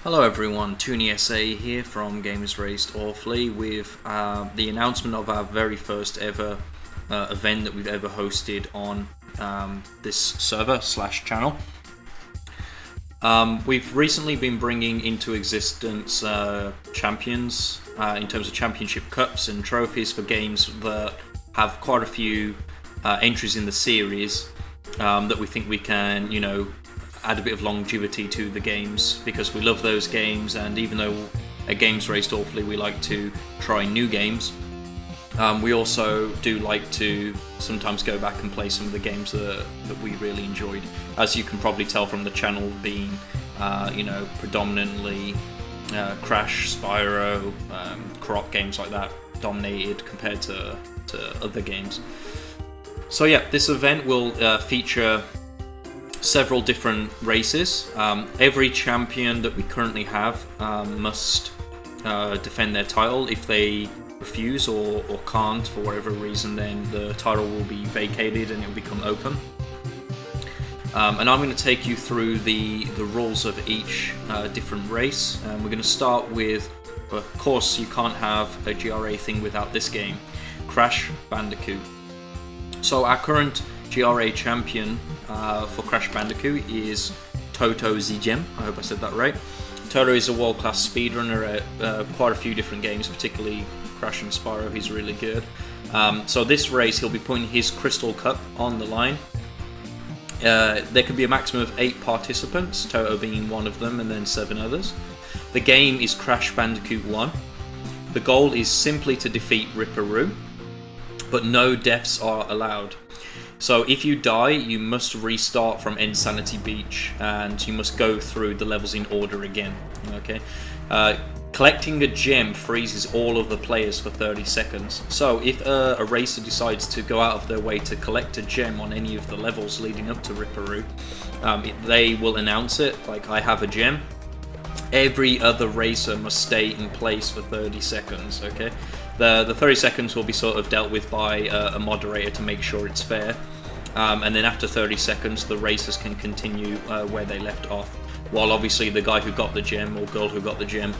Hello everyone, TooneySA here from Gamers Raised Awfully with the announcement of our very first ever event that we've ever hosted on this server / channel. We've recently been bringing into existence champions in terms of championship cups and trophies for games that have quite a few entries in the series that we think we can, add a bit of longevity to the games, because we love those games, and even though at Games Raised Awfully we like to try new games, we also do like to sometimes go back and play some of the games that we really enjoyed. As you can probably tell from the channel being predominantly Crash, Spyro, Croc, games like that dominated compared to other games. So yeah, this event will feature several different races. Every champion that we currently have must defend their title. If they refuse or can't for whatever reason, then the title will be vacated and it will become open. And I'm going to take you through the rules of each different race. We're going to start with, of course, you can't have a GRA thing without this game, Crash Bandicoot. So our current GRA champion for Crash Bandicoot is Toto Zgem. I hope I said that right. Toto is a world-class speedrunner at quite a few different games, particularly Crash and Spyro. He's really good. So this race, he'll be putting his Crystal Cup on the line. There can be a maximum of 8 participants, Toto being one of them, and then 7 others. The game is Crash Bandicoot 1. The goal is simply to defeat Ripperoo, but no deaths are allowed. So if you die, you must restart from Insanity Beach, and you must go through the levels in order again. Okay. Collecting a gem freezes all of the players for 30 seconds. So if a racer decides to go out of their way to collect a gem on any of the levels leading up to Ripperoo, they will announce it, like, I have a gem. Every other racer must stay in place for 30 seconds, okay? The 30 seconds will be sort of dealt with by a moderator to make sure it's fair. And then after 30 seconds, the racers can continue where they left off. While obviously the guy who got the gem, or girl who got the gem,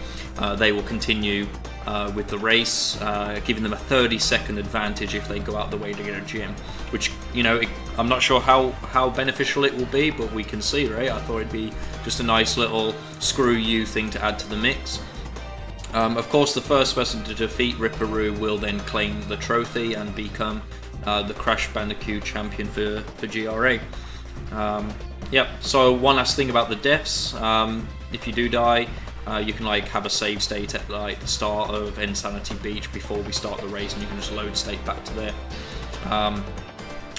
they will continue with the race, giving them a 30-second advantage if they go out the way to get a gem. Which, I'm not sure how beneficial it will be, but we can see, right? I thought it'd be just a nice little screw you thing to add to the mix. Of course, the first person to defeat Ripperoo will then claim the trophy and become the Crash Bandicoot champion for GRA. Yep. So one last thing about the deaths. If you do die, you can have a save state at the start of Insanity Beach before we start the race, and you can just load state back to there.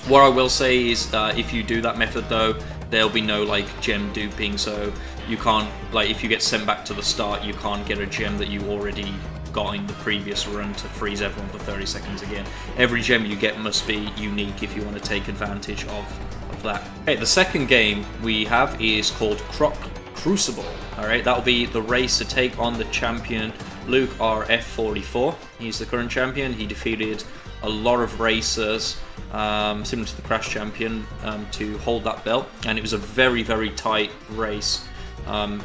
What I will say is, if you do that method though, there'll be no gem duping, so you can't, if you get sent back to the start, you can't get a gem that you already got in the previous run to freeze everyone for 30 seconds again. Every gem you get must be unique if you want to take advantage of that. Okay, the second game we have is called Croc Crucible. Alright, that'll be the race to take on the champion Luke RF44. He's the current champion. He defeated a lot of racers similar to the Crash champion to hold that belt, and it was a very, very tight race,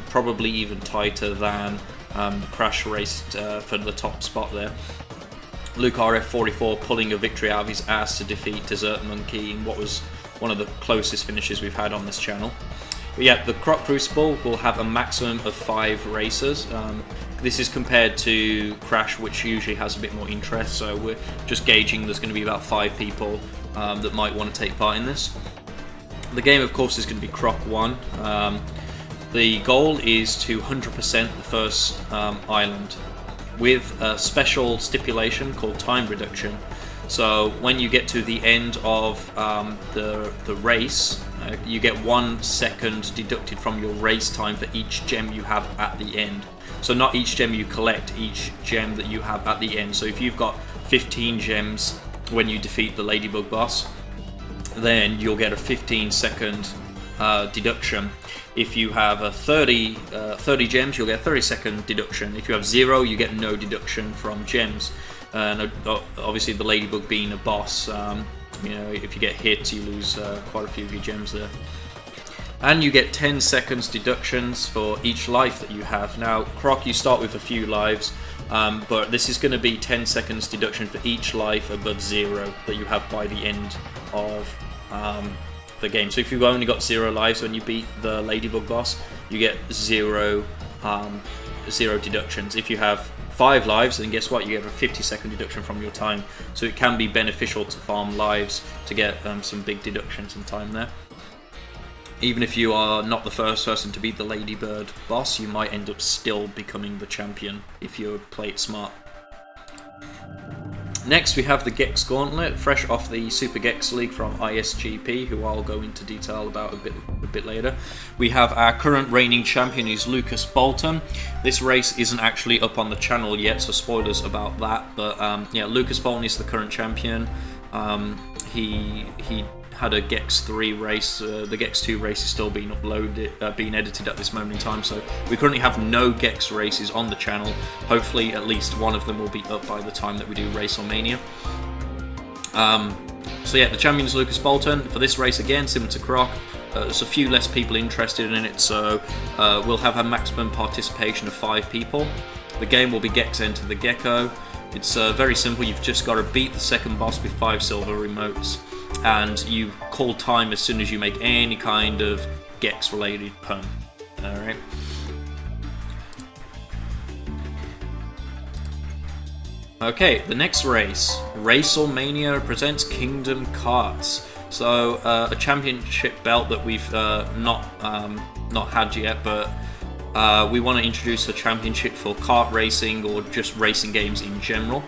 probably even tighter than the Crash race for the top spot there. Luke RF44 pulling a victory out of his ass to defeat Desert Monkey in what was one of the closest finishes we've had on this channel. But yeah, the Croc Crucible will have a maximum of 5 racers. This is compared to Crash, which usually has a bit more interest, so we're just gauging there's going to be about 5 people that might want to take part in this. The game, of course, is going to be Croc 1. The goal is to 100% the first island, with a special stipulation called time reduction. So when you get to the end of the race, you get 1 second deducted from your race time for each gem you have at the end. So not each gem you collect, each gem that you have at the end. So if you've got 15 gems when you defeat the Ladybug boss, then you'll get a 15-second deduction. If you have 30 gems, you'll get a 30-second deduction. If you have 0, you get no deduction from gems. And obviously the Ladybug being a boss, if you get hit, you lose quite a few of your gems there. And you get 10 seconds deductions for each life that you have. Now, Croc, you start with a few lives, but this is going to be 10 seconds deduction for each life above 0 that you have by the end of the game. So if you've only got 0 lives when you beat the Ladybug boss, you get 0 deductions. If you have 5 lives, then guess what? You get a 50-second deduction from your time. So it can be beneficial to farm lives to get some big deductions in time there. Even if you are not the first person to beat the Ladybird boss, you might end up still becoming the champion if you play it smart. Next we have the Gex Gauntlet, fresh off the Super Gex League from ISGP, who I'll go into detail about a bit later. We have our current reigning champion, who's Lucas Bolton. This race isn't actually up on the channel yet, so spoilers about that. But yeah, Lucas Bolton is the current champion. He had a Gex 3 race. The Gex 2 race is still being uploaded, being edited at this moment in time. So we currently have no Gex races on the channel. Hopefully, at least one of them will be up by the time that we do Racelmania. So yeah, the champion is Lucas Bolton. For this race, again, similar to Croc, there's a few less people interested in it, so we'll have a maximum participation of 5 people. The game will be Gex Enter the Gecko. It's very simple. You've just got to beat the second boss with 5 silver remotes, and you call time as soon as you make any kind of Gex related pun. Alright. Okay, the next race, Racelmania presents Kingdom Carts. So a championship belt that we've not had yet, but we want to introduce a championship for kart racing or just racing games in general.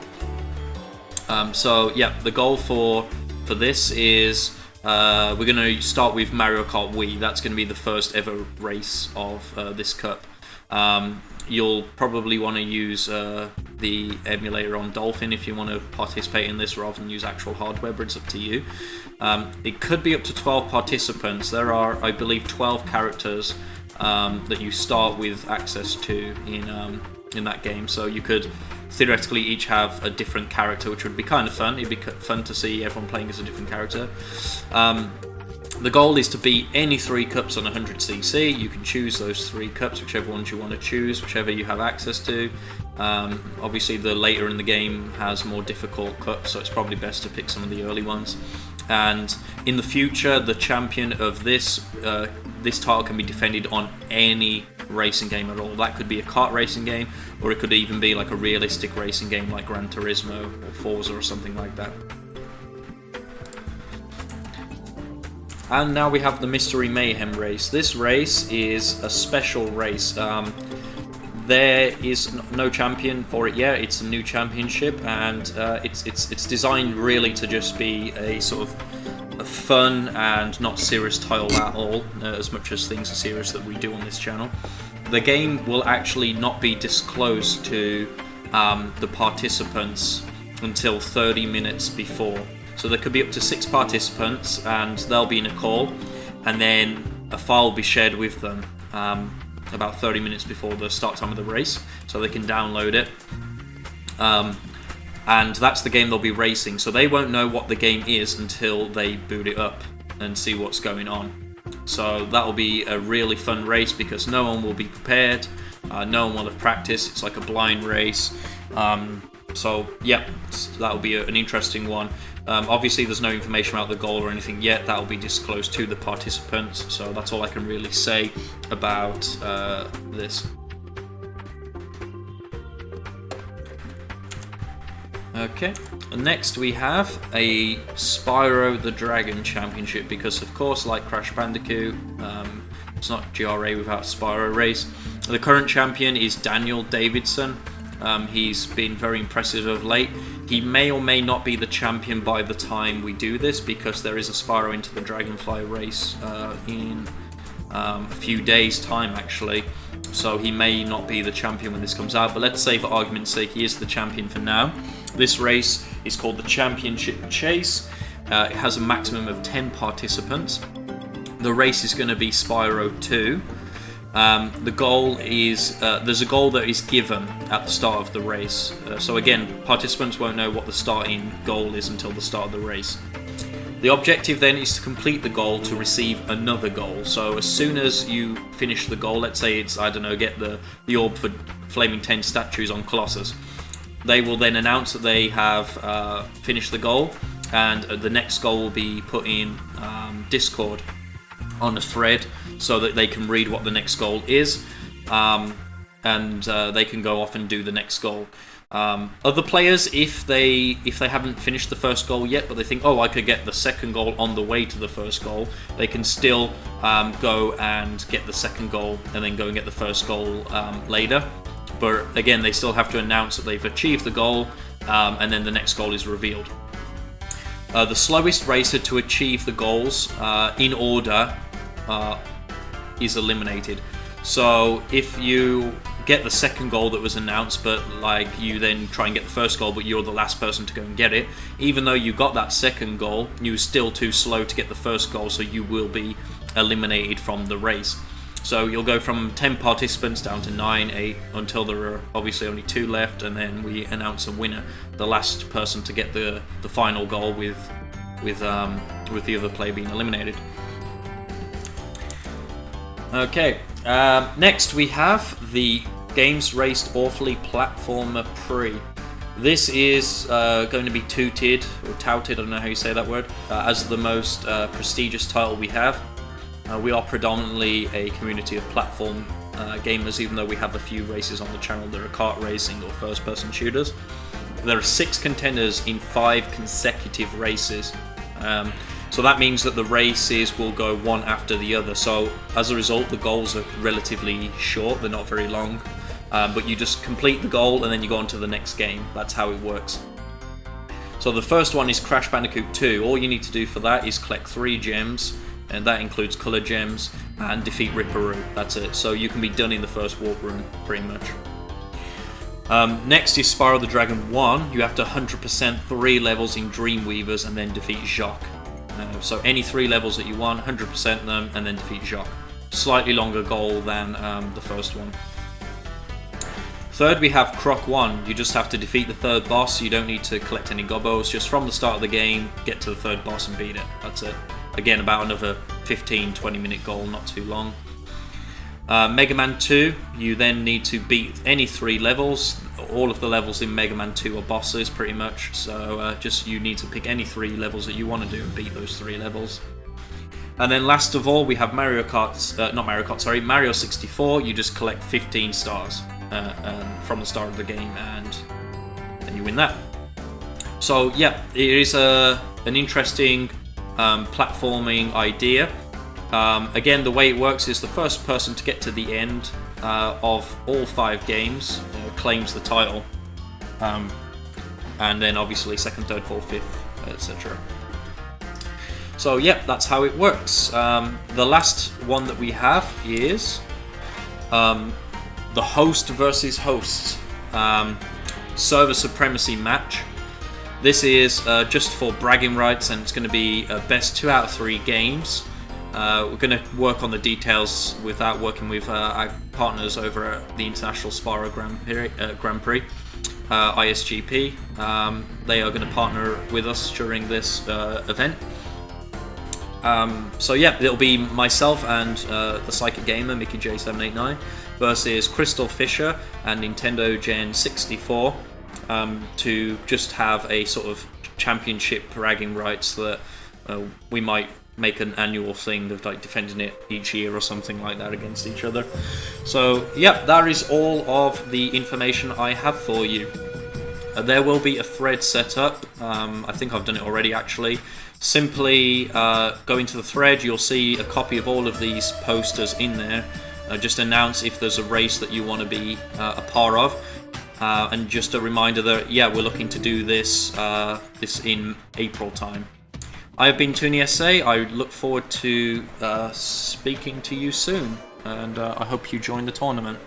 So yeah, the goal for this is we're going to start with Mario Kart Wii. That's going to be the first ever race of this cup. You'll probably want to use the emulator on Dolphin if you want to participate in this rather than use actual hardware, but it's up to you. It could be up to 12 participants. There are, I believe, 12 characters that you start with access to in that game, so you could theoretically each have a different character, which would be kind of fun. It'd be fun to see everyone playing as a different character. The goal is to beat any 3 cups on 100cc. You can choose those 3 cups, whichever ones you want to choose, whichever you have access to. Obviously the later in the game has more difficult cups, so it's probably best to pick some of the early ones. And in the future, the champion of this title can be defended on any racing game at all. That could be a kart racing game, or it could even be like a realistic racing game like Gran Turismo or Forza or something like that. And now we have the Mystery Mayhem race. This race is a special race. There is no champion for it yet. It's a new championship, and it's designed really to just be a sort of a fun and not serious title at all, as much as things are serious that we do on this channel. The game will actually not be disclosed to the participants until 30 minutes before. So there could be up to 6 participants, and they'll be in a call, and then a file will be shared with them about 30 minutes before the start time of the race, so they can download it. And that's the game they'll be racing, so they won't know what the game is until they boot it up and see what's going on. So that'll be a really fun race because no one will be prepared, no one will have practiced. It's like a blind race. So yeah, that'll be an interesting one. Obviously there's no information about the goal or anything yet. That will be disclosed to the participants, so that's all I can really say about this. Okay, and next we have a Spyro the Dragon Championship, because of course, like Crash Bandicoot, it's not GRA without Spyro race. The current champion is Daniel Davidson. He's been very impressive of late. He may or may not be the champion by the time we do this, because there is a Spyro Into the Dragonfly race in a few days' time, actually. So he may not be the champion when this comes out, but let's say for argument's sake he is the champion for now. This race is called the Championship Chase. It has a maximum of 10 participants. The race is going to be Spyro 2. The goal is, there's a goal that is given at the start of the race. So again, participants won't know what the starting goal is until the start of the race. The objective then is to complete the goal to receive another goal. So as soon as you finish the goal, let's say it's, I don't know, get the orb for Flaming 10 statues on Colossus, they will then announce that they have finished the goal, and the next goal will be put in Discord on a thread so that they can read what the next goal is, and they can go off and do the next goal. Other players, if they haven't finished the first goal yet, but they think, oh, I could get the second goal on the way to the first goal, they can still go and get the second goal and then go and get the first goal later. But again, they still have to announce that they've achieved the goal, and then the next goal is revealed. The slowest racer to achieve the goals in order is eliminated. So if you get the second goal that was announced, but like you then try and get the first goal, but you're the last person to go and get it, even though you got that second goal, you're still too slow to get the first goal, so you will be eliminated from the race. So you'll go from 10 participants down to 9, 8, until there are obviously only 2 left, and then we announce a winner, the last person to get the final goal with the other player being eliminated. Okay, next we have the Games Raced Awfully Platformer Pre. This is going to be touted, or touted, I don't know how you say that word, as the most prestigious title we have. We are predominantly a community of platform gamers, even though we have a few races on the channel that are kart racing or first-person shooters. There are 6 contenders in 5 consecutive races. So that means that the races will go one after the other. So as a result, the goals are relatively short, they're not very long. But you just complete the goal and then you go on to the next game. That's how it works. So the first one is Crash Bandicoot 2. All you need to do for that is collect 3 gems, and that includes colour gems, and defeat Ripperoo. That's it. So you can be done in the first warp room, pretty much. Next is Spyro the Dragon 1. You have to 100% 3 levels in Dreamweavers and then defeat Jacques. So any 3 levels that you want, 100% them, and then defeat Jacques. Slightly longer goal than the first one. Third, we have Croc 1. You just have to defeat the 3rd boss. You don't need to collect any gobos. Just from the start of the game, get to the 3rd boss and beat it. That's it. Again, about another 15-20 minute goal, not too long. Mega Man 2, you then need to beat any 3 levels. All of the levels in Mega Man 2 are bosses, pretty much. So just you need to pick any 3 levels that you want to do and beat those 3 levels. And then last of all, we have Mario 64. You just collect 15 stars from the start of the game, and then you win that. So yeah, it is an interesting platforming idea. Again, the way it works is the first person to get to the end of all 5 games claims the title, and then obviously 2nd, 3rd, 4th, 5th, etc. So yeah, that's how it works. The last one that we have is the host versus hosts server supremacy match. This is just for bragging rights, and it's going to be best 2 out of 3 games. We're going to work on the details without working with our partners over at the International Spyro Grand Prix, ISGP. They are going to partner with us during this event. So yeah, it'll be myself and the Psychic Gamer, Mickey J789, versus Crystal Fisher and Nintendo Gen 64, to just have a sort of championship bragging rights that we might make an annual thing of like defending it each year or something like that against each other. So yeah, that is all of the information I have for you. There will be a thread set up. I think I've done it already actually. Simply go into the thread, you'll see a copy of all of these posters in there. Just announce if there's a race that you want to be a part of. And just a reminder that, yeah, we're looking to do this in April time. I have been TooneySA. I look forward to speaking to you soon, and I hope you join the tournament.